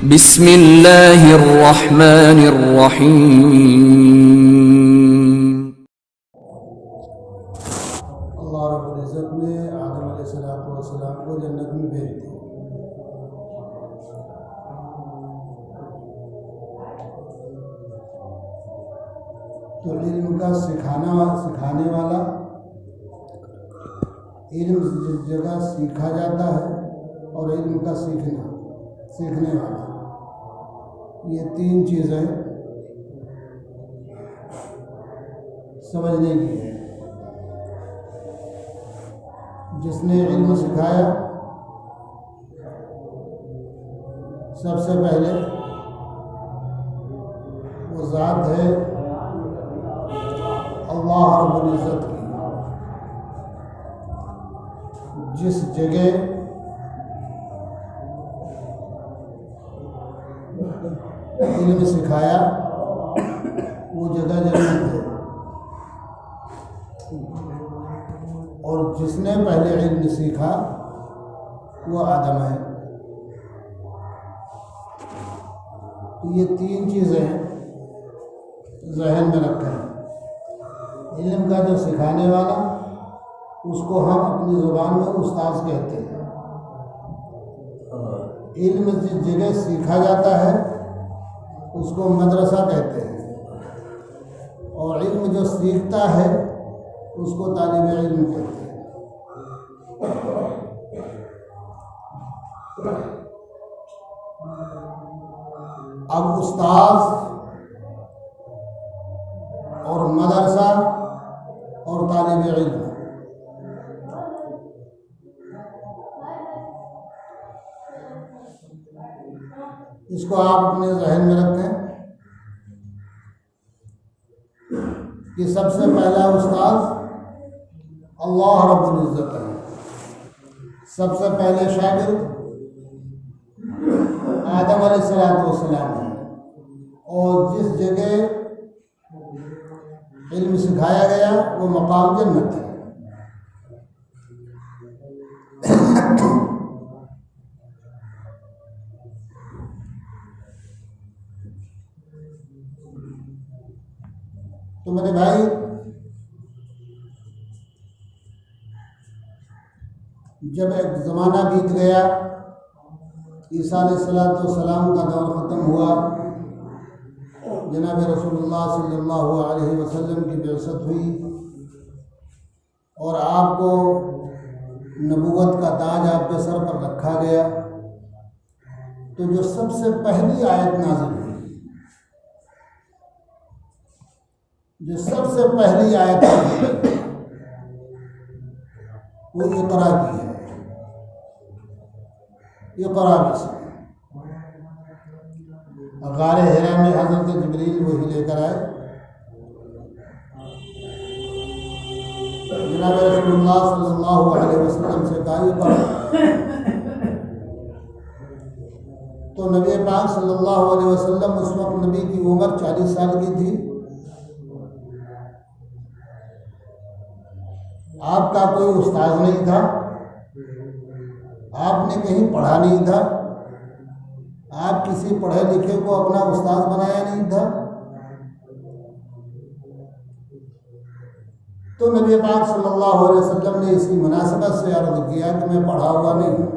बिस्मिल्लाहिर्रहमानिर्रहीम। अल्लाह रब्बुल इज़्ज़त ने आदम अलैहिस्सलाम को जन्नत में भेज दिया। तो इल्म का सिखाने वाला, इल्म जिस जगह सीखा जाता है और इल्म का सीखने वाला, ये तीन चीज़ें समझने की है। जिसने इल्म सिखाया, सबसे पहले वो ज़ात है अल्लाह रब्बुल इज़्ज़त की। जिस जगह इल्म सिखाया वो जगह जन्नत है, और जिसने पहले इल्म सीखा वो आदम है। तो ये तीन चीज़ें ज़हन में रखें। इल्म का जो सिखाने वाला, उसको हम अपनी ज़ुबान में उस्ताद कहते हैं। इल्म जिस जगह सीखा जाता है उसको मदरसा कहते हैं, और इल्म जो सीखता है उसको तालिब इल्म कहते हैं। अब उस्ताद और मदरसा और तालिब इल्म, इसको आप अपने जहन में रखें कि सबसे पहला उस्ताद अल्लाह रब्बुल इज़्ज़त है। सबसे पहले शागिर्द आदम अलैहिस्सलाम है, और जिस जगह इल्म सिखाया गया वो मकाम जन्नत है। तो मेरे भाई, जब एक ज़माना बीत गया, ईसा अलैहिस्सलाम का दौर ख़त्म हुआ, जनाब रसूलुल्लाह सल्लल्लाहु अलैहि वसल्लम की बिअसत हुई और आपको नबूवत का ताज आपके सर पर रखा गया, तो जो सबसे पहली आयत नाज़िल हुई, जो सबसे पहली आयत वो इक़रा की है। इक़रा बिस्मिक। गारे हिरा में हज़रत जिब्रील वही लेकर आए, जनाब रसूलुल्लाह सल्लल्लाहु अलैहि वसल्लम से कहा इक़रा। तो नबी पाक सल्लल्लाहु अलैहि वसल्लम, उस वक्त नबी की उम्र 40 साल की थी। आपका कोई उस्ताद नहीं था, आपने कहीं पढ़ा नहीं था, आप किसी पढ़े लिखे को अपना उस्ताद बनाया नहीं था। तो नबी पाक सल्लल्लाहु अलैहि वसल्लम ने इसी मुनासिबत से अर्ज़ किया कि मैं पढ़ा हुआ नहीं हूँ।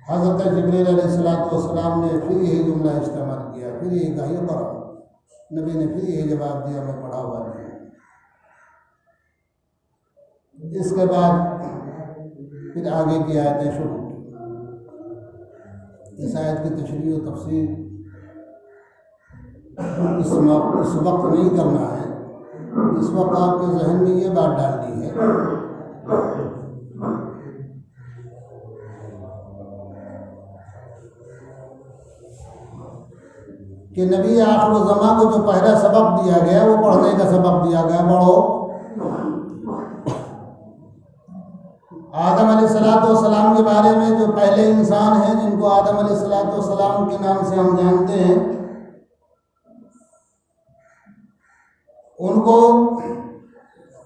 हज़रत जिब्रील अलैहिस्सलाम ने फिर यही जुमला इस्तेमाल किया, फिर यही कहा इक़रा। नबी ने फिर यही जवाब दिया, मैं पढ़ा हुआ नहीं हूँ। इसके बाद फिर आगे की आयतें शुरू की। इस आयत की तशरीह और तफसीर इस वक्त नहीं करना है। इस वक्त आपके जहन में ये बात डालनी है कि नबी आखिर ज़मा को जो पहला सबक दिया गया वो पढ़ने का सबक दिया गया। पढ़ो। आदम अलैहिस्सलाम के बारे में जो पहले इंसान हैं, जिनको आदम अलैहिस्सलाम के नाम से हम जानते हैं, उनको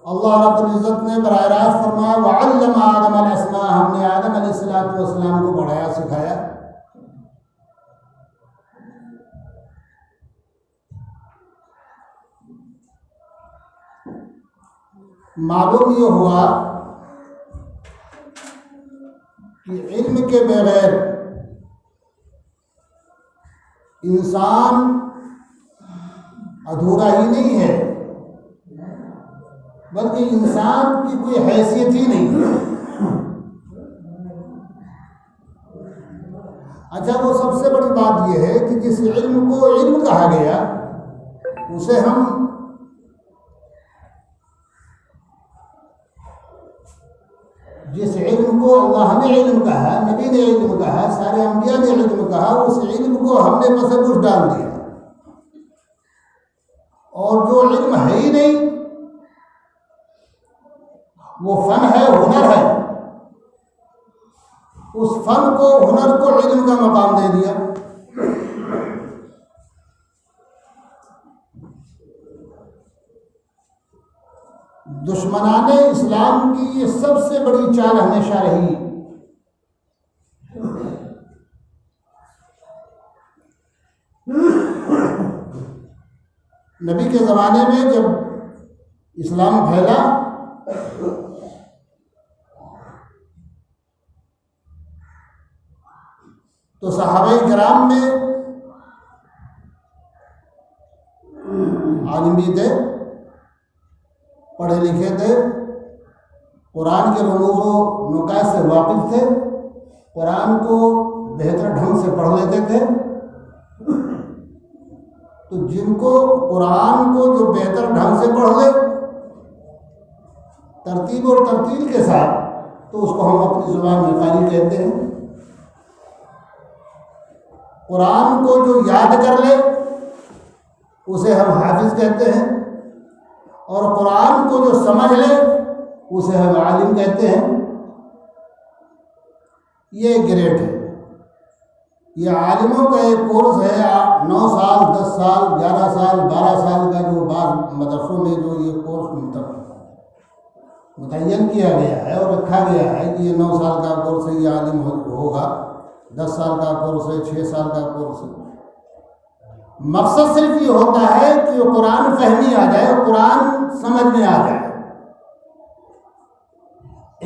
अल्लाह रब्बुल इज़्ज़त ने बराह रास्त फरमाया वअल्लम आदम अल अस्मा, हमने आदम अलैहिस्सलातु वस्सलाम को पढ़ाया सिखाया। मालूम ये हुआ कि इल्म के बगैर इंसान अधूरा ही नहीं है, बल्कि इंसान की कोई हैसियत ही नहीं है। अच्छा, वो सबसे बड़ी बात यह है कि जिस इल्म को इल्म कहा गया उसे हम जिस इल्म को अल्लाह ने इल्म कहा, नबी ने इल्म कहा, सारे अंबिया ने इल्म कहा, उस इल्म को हमने मसबूस डाल दिया। और जो इल्म है ही नहीं, वो फन है, हुनर है, उस फन को, हुनर को इल्म का मकाम दे दिया। दुश्मनाने इस्लाम की ये सबसे बड़ी चाल हमेशा रही नबी के ज़माने में जब इस्लाम फैला तो सहाबाए किराम में आलिम भी थे, पढ़े लिखे थे, कुरान के रमूज़ व नुकात से वाकिफ़ थे, कुरान को बेहतर ढंग से पढ़ लेते थे। तो जिनको कुरान को जो बेहतर ढंग से पढ़ ले तरतीब और तरतील के साथ, तो उसको हम अपनी ज़ुबान में कारी कहते हैं। कुरान को जो याद कर ले उसे हम हाफिज़ कहते हैं, और कुरान को जो समझ ले उसे हम आलिम कहते हैं। ये ग्रेड है। ये आलिमों का एक कोर्स है, 9 साल, 10 साल, 11 साल, 12 साल का, जो बाद मदरसों में जो ये कोर्स मुतय्यन किया गया है और रखा गया है कि ये 9 साल का कोर्स है, ये आलिम होगा, 10 साल का कोर्स है, 6 साल का कोर्स है। मकसद सिर्फ ये होता है कि कुरान फहमी आ जाए, कुरान समझ में आ जाए।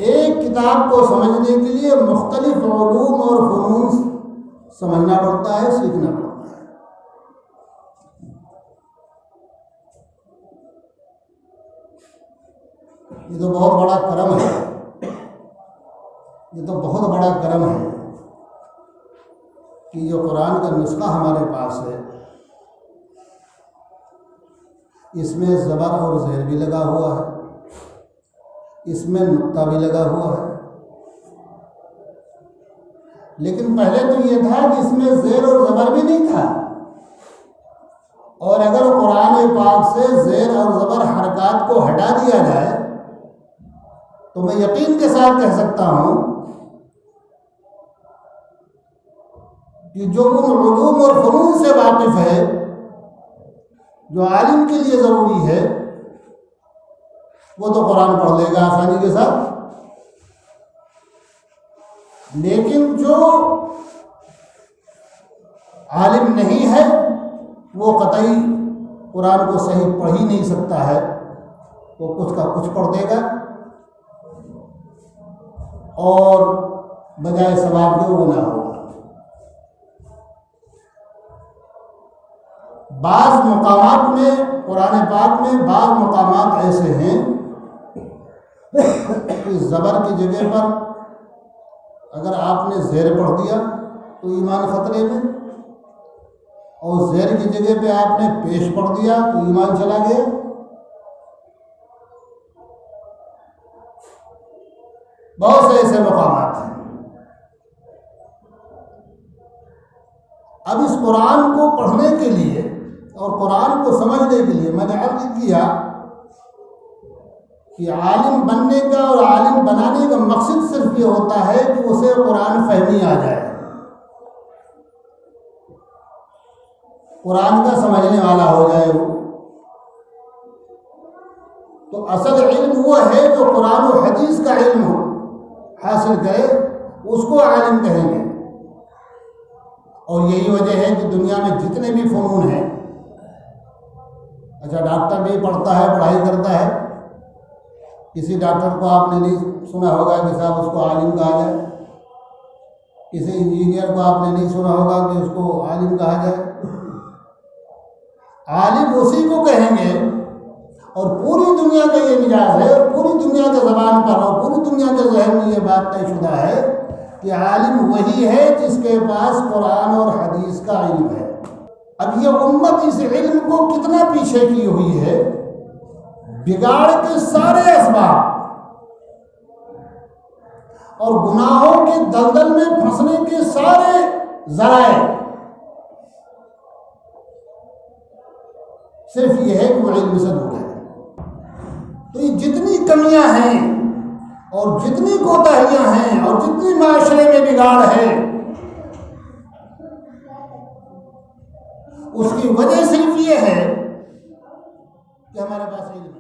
एक किताब को समझने के लिए मुख्तलिफ उलूम और फ़नून समझना पड़ता है, सीखना पड़ता है। ये तो बहुत बड़ा करम है, ये तो बहुत बड़ा करम है कि जो कुरान का नुस्खा हमारे पास है, इसमें ज़बर और ज़ेर भी लगा हुआ है, इसमें नुक्ता भी लगा हुआ है। लेकिन पहले तो ये था कि इसमें ज़ेर और ज़बर भी नहीं था। और अगर कुरान पाक से ज़ेर और ज़बर हरकत को हटा दिया जाए तो मैं यकीन के साथ कह सकता हूँ कि जो उन उलूम और फ़नून से वाकिफ़ है, जो आलिम के लिए ज़रूरी है, वो तो कुरान पढ़ लेगा आसानी के साथ। लेकिन जो आलिम नहीं है वो कतई कुरान को सही पढ़ ही नहीं सकता है, वो कुछ का कुछ पढ़ देगा और बजाय सवाब के वो गुनाह होगा। बाज़ मकामात में, कुरान पाक में बाज़ मकामात ऐसे हैं कि ज़बर की जगह पर अगर आपने ज़ेर पढ़ दिया तो ईमान ख़तरे में, और ज़ेर की जगह पे आपने पेश पढ़ दिया तो ईमान चला गया। बहुत से ऐसे मकामात हैं। अब इस कुरान को पढ़ने के लिए और कुरान को समझने के लिए मैंने अर्ज़ किया कि आलिम बनने का और आलिम बनाने का मकसद सिर्फ ये होता है कि उसे कुरान फहमी आ जाए, कुरान का समझने वाला हो जाए वो। तो तो असल इल्म वो है जो कुरान और हदीस का इल्म हो हासिल करे, उसको आलिम कहेंगे। और यही वजह है कि दुनिया में जितने भी फ़नून हैं, अच्छा डॉक्टर भी पढ़ता है, पढ़ाई करता है, किसी डॉक्टर को आपने नहीं सुना होगा कि साहब उसको आलिम कहा जाए, किसी इंजीनियर को आपने नहीं सुना होगा कि उसको आलिम कहा जाए। आलिम उसी को कहेंगे, और पूरी दुनिया का ये मिजाज है, और पूरी दुनिया के ज़बान पर और पूरी दुनिया के जहन में ये बात तयशुदा है कि आलिम वही है जिसके पास कुरान और हदीस का इल्म है। अब ये उम्मत इस इल्म को कितना पीछे की हुई है, बिगाड़ के सारे असबाब और गुनाहों के दलदल में फंसने के सारे ज़राए सिर्फ ये है कि वो इल्म से दूर है। तो ये जितनी कमियां हैं और जितनी कोताहियां हैं और जितनी माशरे में बिगाड़ है, उसकी वजह सिर्फ ये है कि हमारे पास इल्म है।